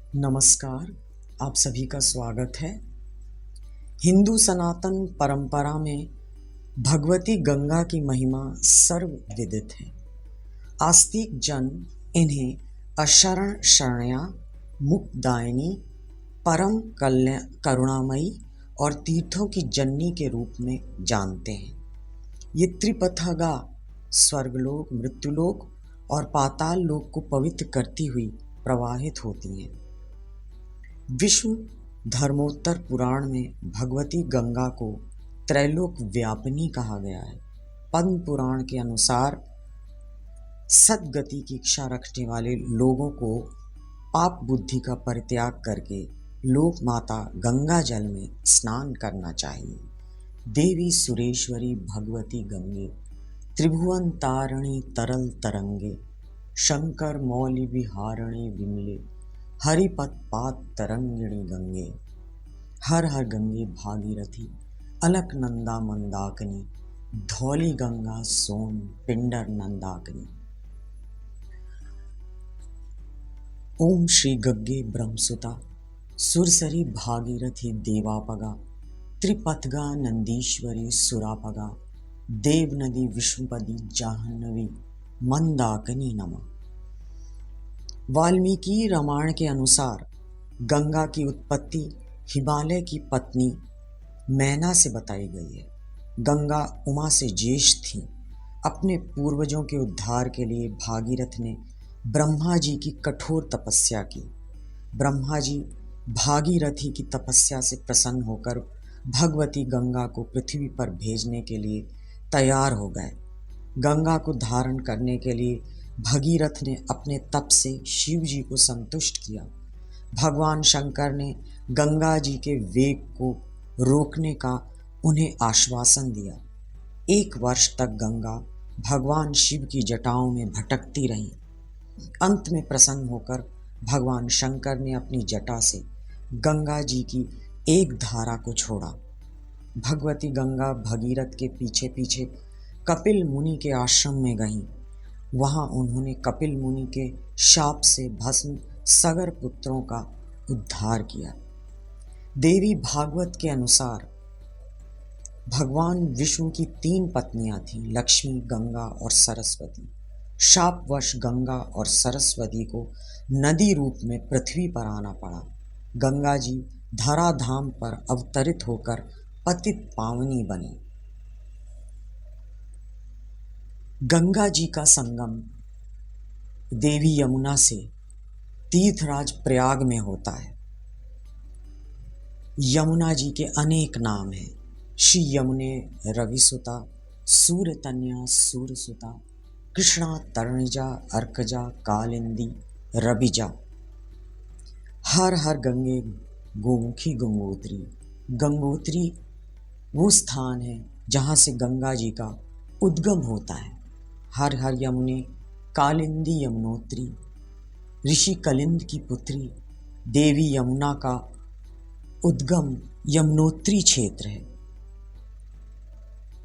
नमस्कार। आप सभी का स्वागत है। हिंदू सनातन परंपरा में भगवती गंगा की महिमा सर्वविदित है। आस्तिक जन इन्हें अशरण शरण्या, मुक्तदायिनी, परम करुणामयी और तीर्थों की जननी के रूप में जानते हैं। ये त्रिपथगा स्वर्गलोक, मृत्युलोक और पाताल लोक को पवित्र करती हुई प्रवाहित होती हैं। विष्णु धर्मोत्तर पुराण में भगवती गंगा को त्रैलोक व्यापिनी कहा गया है। पद्म पुराण के अनुसार सद्गति की इच्छा रखने वाले लोगों को पाप बुद्धि का परित्याग करके लोक माता गंगा जल में स्नान करना चाहिए। देवी सुरेश्वरी भगवती गंगे, त्रिभुवन तारिणी तरल तरंगे, शंकर मौलि विहारिणी विमले, हरिपद पाद तरंगिणी गंगे, हर हर गंगे भागीरथी, अलकनंदा मंदाकिनी, धौली गंगा सोन पिंडर नंदाकिनी। ओम श्री गग्गे ब्रह्मसुता, सुरसरी भागीरथी देवापगा, त्रिपथगा नंदीश्वरी सुरापगा, देव नदी विष्णुपदी जाह्नवी मंदाकिनी नमः। वाल्मीकि रामायण के अनुसार गंगा की उत्पत्ति हिमालय की पत्नी मैना से बताई गई है। गंगा उमा से ज्येष्ठ थी। अपने पूर्वजों के उद्धार के लिए भागीरथ ने ब्रह्मा जी की कठोर तपस्या की। ब्रह्मा जी भागीरथी की तपस्या से प्रसन्न होकर भगवती गंगा को पृथ्वी पर भेजने के लिए तैयार हो गए। गंगा को धारण करने के लिए भगीरथ ने अपने तप से शिव जी को संतुष्ट किया। भगवान शंकर ने गंगा जी के वेग को रोकने का उन्हें आश्वासन दिया। 1 वर्ष तक गंगा भगवान शिव की जटाओं में भटकती रही। अंत में प्रसन्न होकर भगवान शंकर ने अपनी जटा से गंगा जी की एक धारा को छोड़ा। भगवती गंगा भगीरथ के पीछे पीछे कपिल मुनि के आश्रम में गईं। वहां उन्होंने कपिल मुनि के शाप से भस्म सगर पुत्रों का उद्धार किया। देवी भागवत के अनुसार भगवान विष्णु की 3 पत्नियां थीं, लक्ष्मी, गंगा और सरस्वती। शापवश गंगा और सरस्वती को नदी रूप में पृथ्वी पर आना पड़ा। गंगा जी धराधाम पर अवतरित होकर पतित पावनी बनी। गंगा जी का संगम देवी यमुना से तीर्थराज प्रयाग में होता है। यमुना जी के अनेक नाम हैं। श्री यमुने रविसुता, सूर्यतन्या सूरसुता, कृष्णा तरणिजा, अर्कजा, कालिंदी, रबिजा। हर हर गंगे गोमुखी गंगोत्री। गंगोत्री वो स्थान है जहाँ से गंगा जी का उद्गम होता है। हर हर यमुने कालिंदी यमुनोत्री। ऋषि कलिंद की पुत्री देवी यमुना का उद्गम यमुनोत्री क्षेत्र है।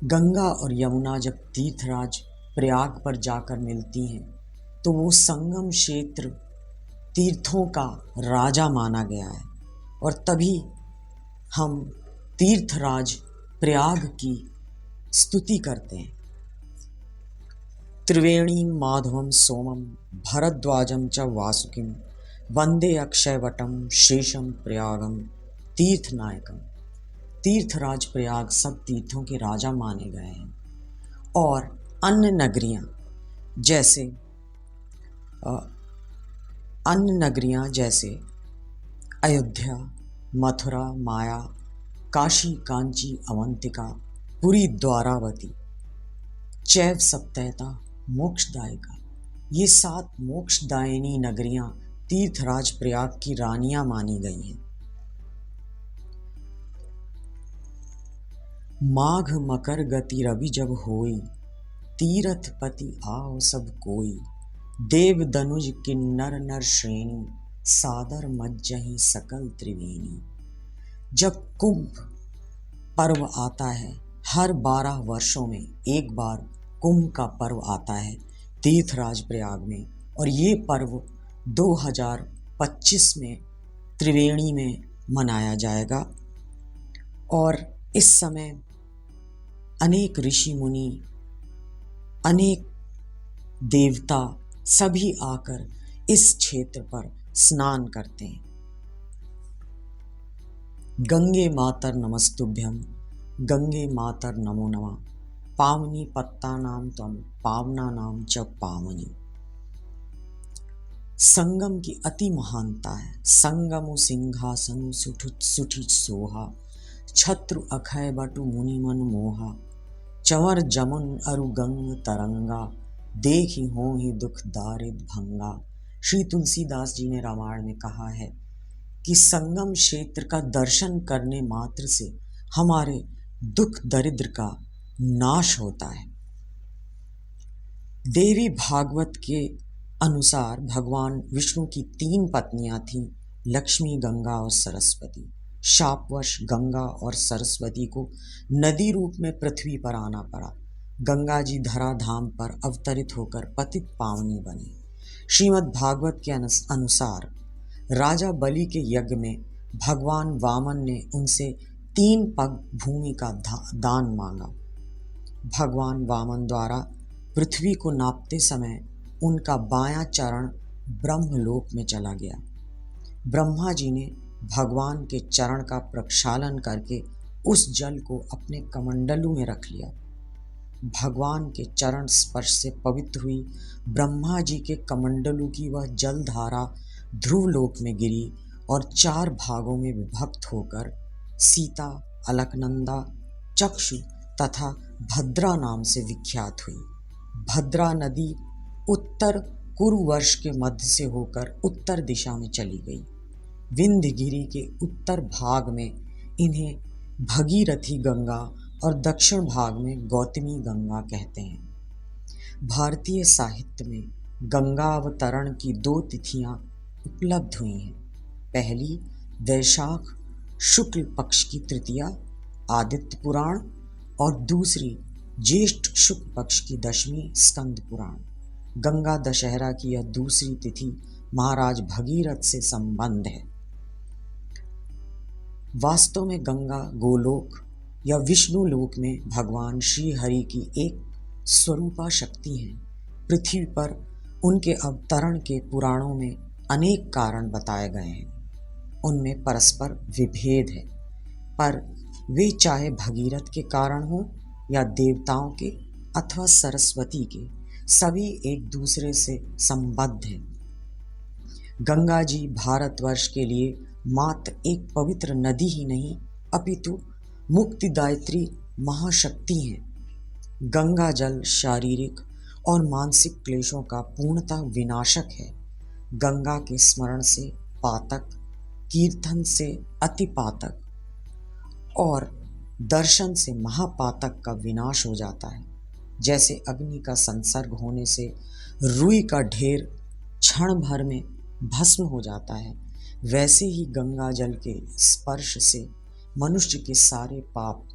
गंगा और यमुना जब तीर्थराज प्रयाग पर जाकर मिलती हैं तो वो संगम क्षेत्र तीर्थों का राजा माना गया है और तभी हम तीर्थराज प्रयाग की स्तुति करते हैं। त्रिवेणी माधवम सोमम भरद्वाजम च वासुकिम, वंदे अक्षयवटम शेषम प्रयागम तीर्थनायकम। तीर्थराज प्रयाग सब तीर्थों के राजा माने गए हैं और अन्य नगरियां जैसे अयोध्या, मथुरा, माया, काशी, कांची, अवंतिका, पुरी, द्वारावती, चैव सप्तैता, मोक्षदायिका, ये 7 मोक्षदायिनी नगरियां तीर्थराज प्रयाग की रानियां मानी गई हैं। माघ मकर गति रवि जब होई, तीरथ पति आओ सब कोई, देव दनुज किन्नर नर श्रेणी, सादर मज्जहि सकल त्रिवेणी। जब कुंभ पर्व आता है, हर 12 वर्षों में एक बार कुंभ का पर्व आता है तीर्थराज प्रयाग में, और ये पर्व 2025 में त्रिवेणी में मनाया जाएगा। और इस समय अनेक ऋषि मुनि, अनेक देवता सभी आकर इस क्षेत्र पर स्नान करते हैं। गंगे मातर नमस्तुभ्यं, गंगे मातर नमो नमः, पावनी पत्तानां त्वं पावनानां च पावनी। संगम की अति महानता है। संगमु सिंहासनु सुठि सोहा, छत्रु अखय बटु मुनि मन मोहा, चंवर जमुन अरु गंग तरंगा, देखी होहि दुख दारिद भंगा। श्री तुलसीदास जी ने रामायण में कहा है कि संगम क्षेत्र का दर्शन करने मात्र से हमारे दुख दरिद्र का नाश होता है। देवी भागवत के अनुसार भगवान विष्णु की 3 पत्नियां थीं, लक्ष्मी, गंगा और सरस्वती। शापवश गंगा और सरस्वती को नदी रूप में पृथ्वी पर आना पड़ा। गंगा जी धराधाम पर अवतरित होकर पतित पावनी बनी। श्रीमद् भागवत के अनुसार राजा बलि के यज्ञ में भगवान वामन ने उनसे 3 पग भूमि का दान मांगा। भगवान वामन द्वारा पृथ्वी को नापते समय उनका बायां चरण ब्रह्मलोक में चला गया। ब्रह्मा जी ने भगवान के चरण का प्रक्षालन करके उस जल को अपने कमंडलू में रख लिया। भगवान के चरण स्पर्श से पवित्र हुई ब्रह्मा जी के कमंडलू की वह जल धारा ध्रुवलोक में गिरी और 4 भागों में विभक्त होकर सीता, अलकनंदा, चक्षु तथा भद्रा नाम से विख्यात हुई। भद्रा नदी उत्तर कुरुवर्ष के मध्य से होकर उत्तर दिशा में चली गई। विंध्यगिरि के उत्तर भाग में इन्हें भगीरथी गंगा और दक्षिण भाग में गौतमी गंगा कहते हैं। भारतीय साहित्य में गंगा अवतरण की 2 तिथियां उपलब्ध हुई हैं। पहली वैशाख शुक्ल पक्ष की तृतीया आदित्य पुराण और दूसरी ज्येष्ठ शुक्ल पक्ष की दशमी स्कंद पुराण। गंगा दशहरा की यह दूसरी तिथि महाराज भगीरथ से संबंध है। वास्तव में गंगा गोलोक या विष्णु लोक में भगवान श्री हरि की एक स्वरूपा शक्ति है। पृथ्वी पर उनके अवतरण के पुराणों में अनेक कारण बताए गए हैं। उनमें परस्पर विभेद है, पर वे चाहे भगीरथ के कारण हो या देवताओं के अथवा सरस्वती के, सभी एक दूसरे से संबद्ध हैं। गंगा जी भारतवर्ष के लिए मात्र एक पवित्र नदी ही नहीं अपितु मुक्तिदायत्री महाशक्ति हैं। गंगा जल शारीरिक और मानसिक क्लेशों का पूर्णतः विनाशक है। गंगा के स्मरण से पातक, कीर्तन से अतिपातक और दर्शन से महापातक का विनाश हो जाता है। जैसे अग्नि का संसर्ग होने से रुई का ढेर क्षण भर में भस्म हो जाता है, वैसे ही गंगा जल के स्पर्श से मनुष्य के सारे पाप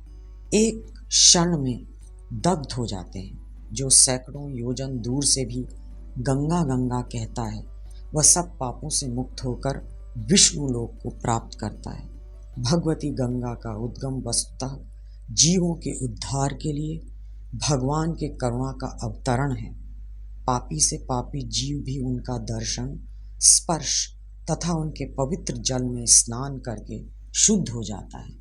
एक क्षण में दग्ध हो जाते हैं। जो सैकड़ों योजन दूर से भी गंगा गंगा कहता है, वह सब पापों से मुक्त होकर विष्णु लोक को प्राप्त करता है। भगवती गंगा का उद्गम वस्तुतः जीवों के उद्धार के लिए भगवान के करुणा का अवतरण है। पापी से पापी जीव भी उनका दर्शन, स्पर्श तथा उनके पवित्र जल में स्नान करके शुद्ध हो जाता है।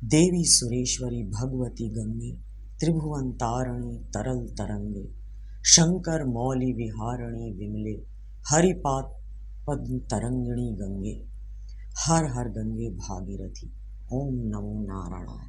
देवी सुरेश्वरी भगवती गंगे, त्रिभुवन तारणी तरल तरंगे, शंकर मौली विहारणी विमले, हरिपाद पद्म तरंगिणी गंगे, हर हर गंगे भागीरथी। ओम नमो नारायणाय।